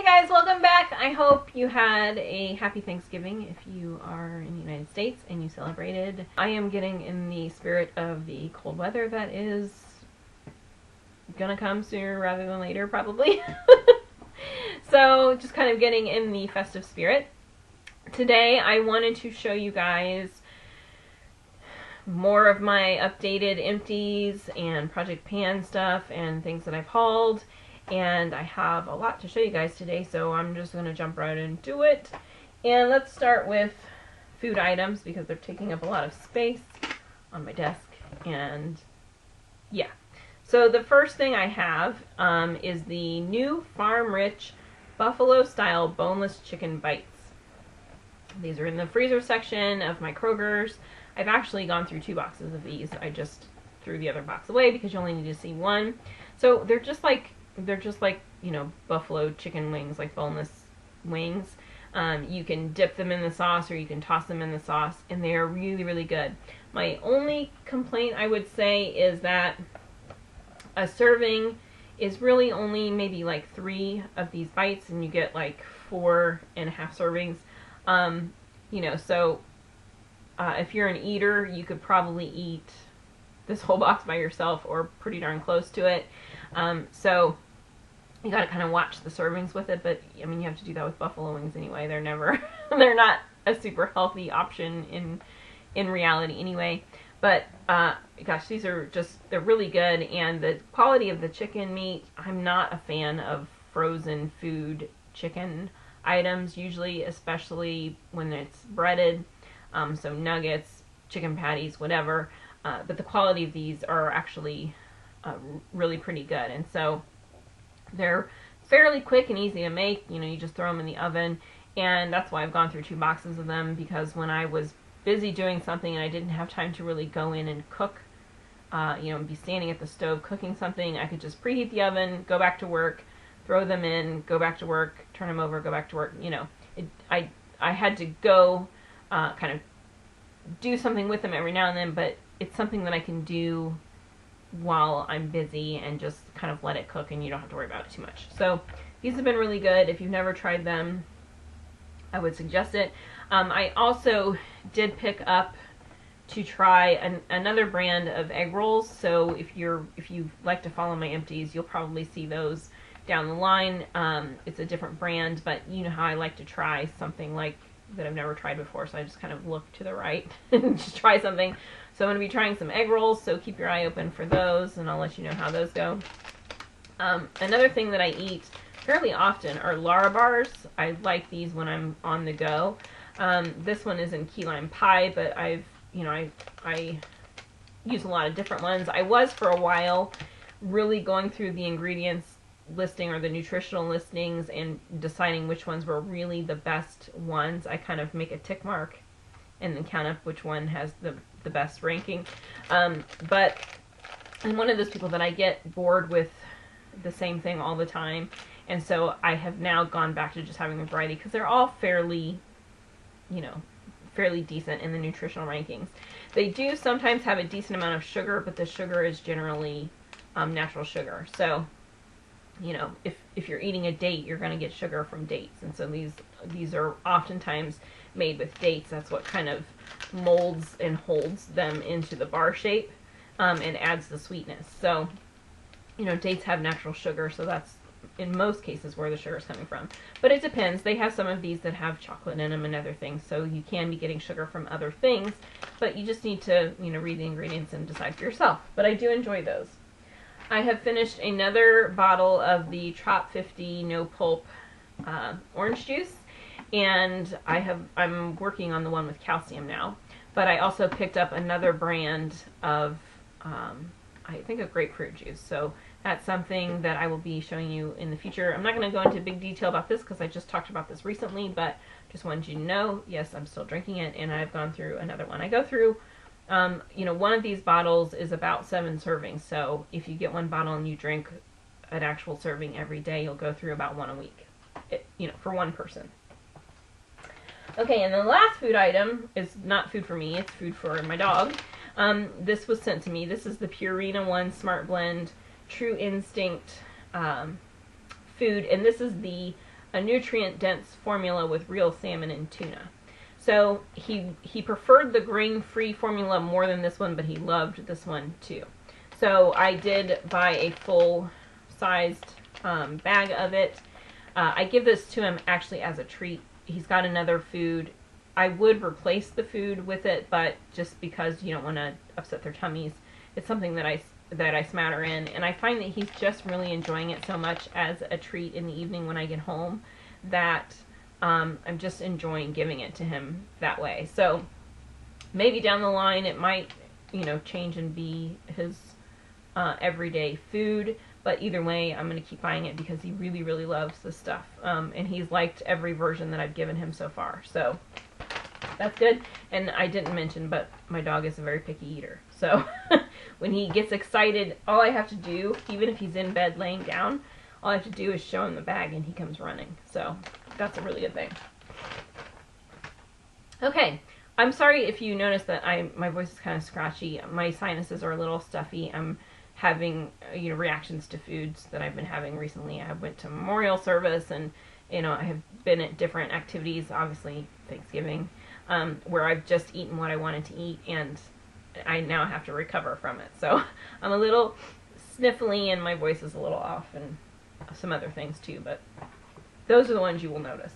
guys, welcome back. I hope you had a happy Thanksgiving if you are in the United States and you celebrated. I am getting in the spirit of the cold weather that is gonna come sooner rather than later, probably. So just kind of getting in the festive spirit. Today I wanted to show you guys more of my updated Empties and Project Pan stuff and things that I've hauled. And I have a lot to show you guys today, so I'm just going to jump right into it. And let's start with food items because they're taking up a lot of space on my desk. And yeah. So the first thing I have is the new Farm Rich Buffalo Style Boneless Chicken Bites. These are in the freezer section of my Kroger's. I've actually gone through 2 boxes of these. I just threw the other box away because you only need to see one. So they're just like, you know, buffalo chicken wings, like boneless wings. You can dip them in the sauce or you can toss them in the sauce, and they are really, really good. My only complaint, I would say, is that a serving is really only maybe like 3 of these bites, and you get like 4.5 servings. You know, so if you're an eater, you could probably eat this whole box by yourself or pretty darn close to it. So you gotta kind of watch the servings with it, but I mean, you have to do that with buffalo wings anyway. They're never, they're not a super healthy option in reality anyway. But gosh, these are just, they're really good, and the quality of the chicken meat, I'm not a fan of frozen food chicken items usually, especially when it's breaded. So nuggets, chicken patties, whatever. But the quality of these are actually really pretty good, and so they're fairly quick and easy to make. You know, you just throw them in the oven, and that's why I've gone through 2 boxes of them, because when I was busy doing something and I didn't have time to really go in and cook, you know, be standing at the stove cooking something, I could just preheat the oven, go back to work, throw them in, go back to work, turn them over, go back to work. You know, I had to go kind of do something with them every now and then, but it's something that I can do while I'm busy and just kind of let it cook, and you don't have to worry about it too much. So these have been really good. If you've never tried them, I would suggest it. I also did pick up to try another brand of egg rolls. So if you like to follow my Empties, you'll probably see those down the line. It's a different brand, but you know how I like to try something like that I've never tried before, so I just kind of look to the right and just try something. So I'm going to be trying some egg rolls, so keep your eye open for those, and I'll let you know how those go. Another thing that I eat fairly often are Lara bars. I like these when I'm on the go. This one is in key lime pie, but I use a lot of different ones. I was for a while really going through the ingredients listing or the nutritional listings and deciding which ones were really the best ones. I kind of make a tick mark and then count up which one has the best ranking. But I'm one of those people that I get bored with the same thing all the time, and so I have now gone back to just having a variety, because they're all fairly, you know, fairly decent in the nutritional rankings. They do sometimes have a decent amount of sugar, but the sugar is generally natural sugar. So, you know, if you're eating a date, you're going to get sugar from dates, and so these are oftentimes made with dates. That's what kind of molds and holds them into the bar shape, and adds the sweetness. So, you know, dates have natural sugar, so that's in most cases where the sugar is coming from. But it depends. They have some of these that have chocolate in them and other things, so you can be getting sugar from other things, but you just need to, you know, read the ingredients and decide for yourself. But I do enjoy those. I have finished another bottle of the Trop 50 no pulp orange juice, and I'm working on the one with calcium now. But I also picked up another brand of I think of grapefruit juice. So that's something that I will be showing you in the future. I'm not going to go into big detail about this because I just talked about this recently, but just wanted you to know, yes, I'm still drinking it, and I've gone through another one. I go through you know, one of these bottles is about 7 servings, so if you get one bottle and you drink an actual serving every day, you'll go through about 1 a week, you know, for one person. Okay, and the last food item is not food for me, it's food for my dog. This was sent to me. This is the Purina One Smart Blend True Instinct food, and this is the a nutrient-dense formula with real salmon and tuna. So he preferred the grain-free formula more than this one, but he loved this one too. So I did buy a full-sized bag of it. I give this to him actually as a treat. He's got another food. I would replace the food with it, but just because you don't want to upset their tummies, it's something that I smatter in, and I find that he's just really enjoying it so much as a treat in the evening when I get home that I'm just enjoying giving it to him that way. So maybe down the line it might, change and be his everyday food. But either way, I'm going to keep buying it because he really, really loves this stuff. And he's liked every version that I've given him so far. So that's good. And I didn't mention, but my dog is a very picky eater. So when he gets excited, all I have to do, even if he's in bed laying down, all I have to do is show him the bag and he comes running. So that's a really good thing. Okay. I'm sorry if you notice that my voice is kind of scratchy. My sinuses are a little stuffy. I'm having reactions to foods that I've been having recently. I went to memorial service, and I have been at different activities, obviously Thanksgiving, where I've just eaten what I wanted to eat, and I now have to recover from it. So I'm a little sniffly and my voice is a little off, and some other things too, but those are the ones you will notice.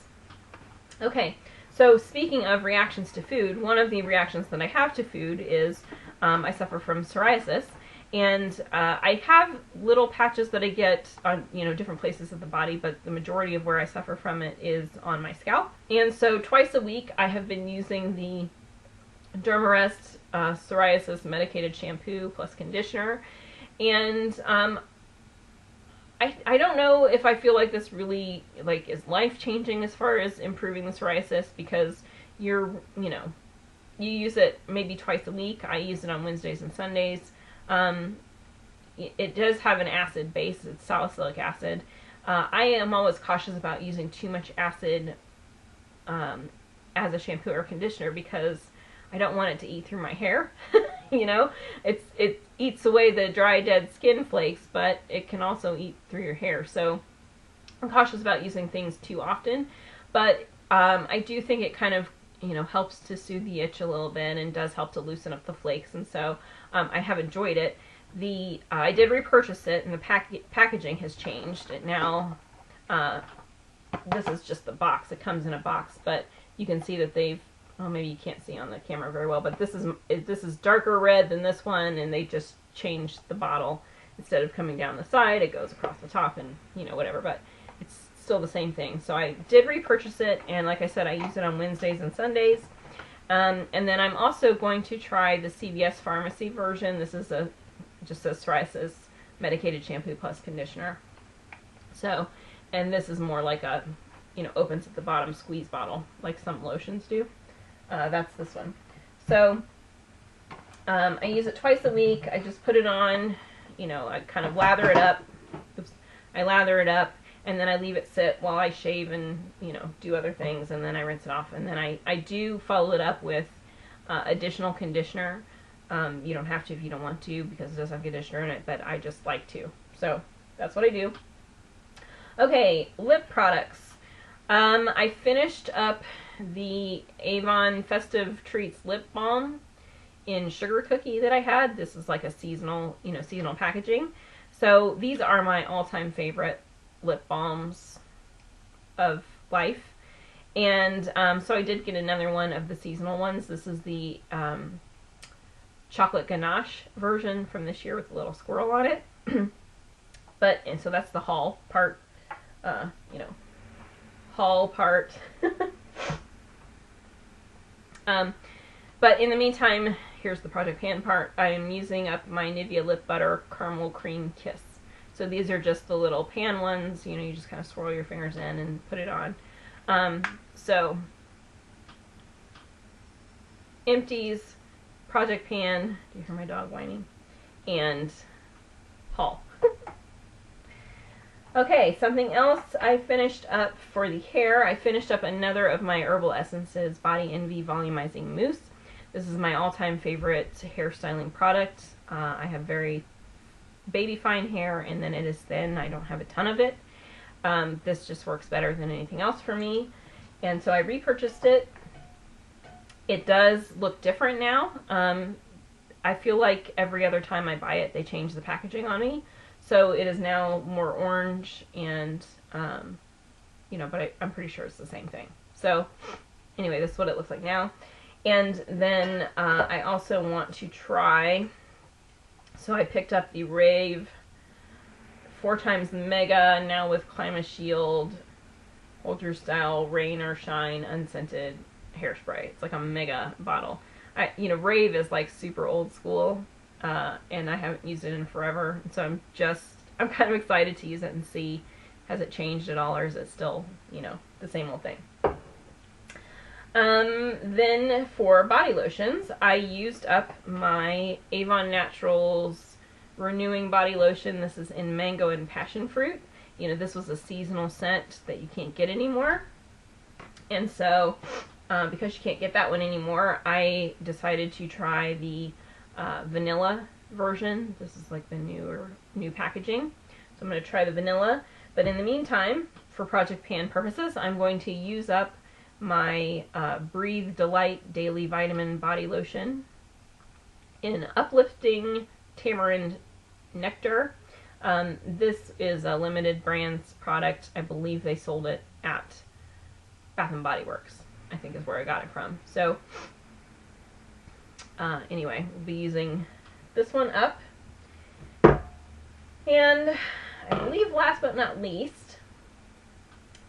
Okay, so speaking of reactions to food, one of the reactions that I have to food is I suffer from psoriasis. And I have little patches that I get on, different places of the body, but the majority of where I suffer from it is on my scalp. And so twice a week I have been using the Dermarest psoriasis medicated shampoo plus conditioner. And I don't know if I feel like this really is life-changing as far as improving the psoriasis, because you use it maybe twice a week. I use it on Wednesdays and Sundays. It does have an acid base. It's salicylic acid. I am always cautious about using too much acid as a shampoo or conditioner because I don't want it to eat through my hair. It eats away the dry, dead skin flakes, but it can also eat through your hair. So I'm cautious about using things too often. But I do think it kind of helps to soothe the itch a little bit and does help to loosen up the flakes, and so I have enjoyed it. I did repurchase it, and the packaging has changed. It now, this is just the box. It comes in a box, but you can see that maybe you can't see on the camera very well, but this is darker red than this one, and they just changed the bottle. Instead of coming down the side, it goes across the top, and whatever, but it's still the same thing. So I did repurchase it, and like I said, I use it on Wednesdays and Sundays. And then I'm also going to try the CVS Pharmacy version. This is just a psoriasis medicated shampoo plus conditioner. So, and this is more like a, opens at the bottom squeeze bottle, like some lotions do. That's this one. So, I use it twice a week. I just put it on, I kind of lather it up. Oops. I lather it up, and then I leave it sit while I shave and, do other things, and then I rinse it off. And then I do follow it up with additional conditioner. You don't have to if you don't want to, because it does have conditioner in it, but I just like to. So that's what I do. Okay, lip products. I finished up the Avon Festive Treats Lip Balm in Sugar Cookie that I had. This is like a seasonal packaging. So these are my all-time favorite lip balms of life. And so I did get another one of the seasonal ones. This is the chocolate ganache version from this year with a little squirrel on it. And so that's the haul part, haul part. But in the meantime, here's the Project Pan part. I am using up my Nivea Lip Butter Caramel Cream Kiss. So these are just the little pan ones, you just kind of swirl your fingers in and put it on. So, Empties, Project Pan, do you hear my dog whining? And haul. Okay, something else I finished up for the hair. I finished up another of my Herbal Essences Body Envy Volumizing Mousse. This is my all-time favorite hair styling product. I have very baby fine hair, and then it is thin. I don't have a ton of it. This just works better than anything else for me. And so I repurchased it. It does look different now. I feel like every other time I buy it, they change the packaging on me. So it is now more orange and, you know, but I'm pretty sure it's the same thing. So anyway, this is what it looks like now. And then I also want to try, so I picked up the Rave 4x Mega, now with Climate Shield, Hold Your Style, Rain or Shine, Unscented Hairspray. It's like a mega bottle. You know, Rave is like super old school, and I haven't used it in forever, so I'm kind of excited to use it and see, has it changed at all, or is it still, you know, the same old thing. Then for body lotions, I used up my Avon Naturals Renewing Body Lotion. This is in Mango and Passion Fruit. You know, this was a seasonal scent that you can't get anymore. And so, because you can't get that one anymore, I decided to try the vanilla version. This is like the new packaging. So I'm going to try the vanilla. But in the meantime, for Project Pan purposes, I'm going to use up my Breathe Delight Daily Vitamin Body Lotion in Uplifting Tamarind Nectar. This is a limited brands product. I believe they sold it at Bath & Body Works, I think is where I got it from. So anyway, we'll be using this one up. And I believe last but not least,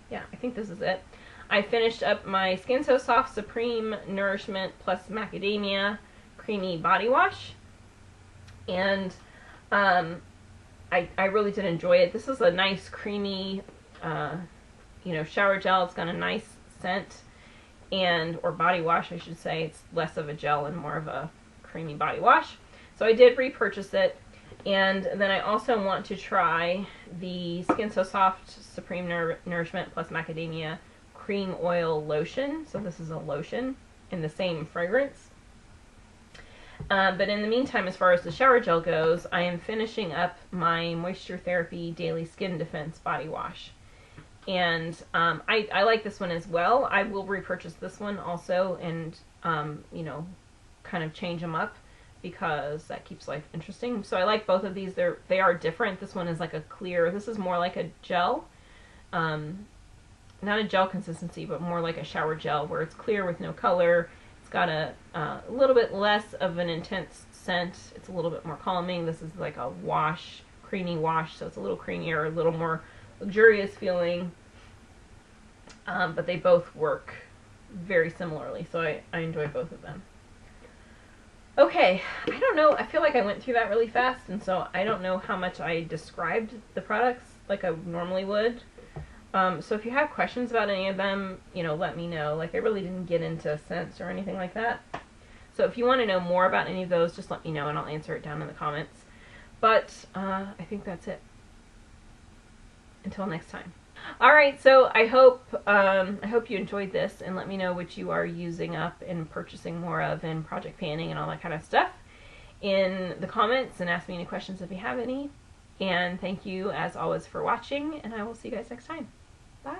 yeah, I think this is it. I finished up my Skin So Soft Supreme Nourishment Plus Macadamia Creamy Body Wash. And I really did enjoy it. This is a nice creamy, you know, shower gel. It's got a nice scent, or body wash, I should say. It's less of a gel and more of a creamy body wash. So I did repurchase it. And then I also want to try the Skin So Soft Supreme Nourishment Plus Macadamia Cream Oil Lotion. So this is a lotion in the same fragrance. But in the meantime, as far as the shower gel goes, I am finishing up my Moisture Therapy Daily Skin Defense Body Wash. And I like this one as well. I will repurchase this one also and, you know, kind of change them up, because that keeps life interesting. So I like both of these. They are different. This one is like a clear, this is more like a gel. Not a gel consistency, but more like a shower gel, where it's clear with no color. It's got a little bit less of an intense scent. It's a little bit more calming. This is like a wash, creamy wash, so it's a little creamier, a little more luxurious feeling. But they both work very similarly, so I enjoy both of them. Okay, I don't know, I feel like I went through that really fast, and so I don't know how much I described the products like I normally would. So if you have questions about any of them, you know, let me know. Like, I really didn't get into scents or anything like that. So if you want to know more about any of those, just let me know and I'll answer it down in the comments. But I think that's it. Until next time. Alright, so I hope you enjoyed this, and let me know what you are using up and purchasing more of in project panning and all that kind of stuff in the comments, and ask me any questions if you have any. And thank you as always for watching, and I will see you guys next time. Bye!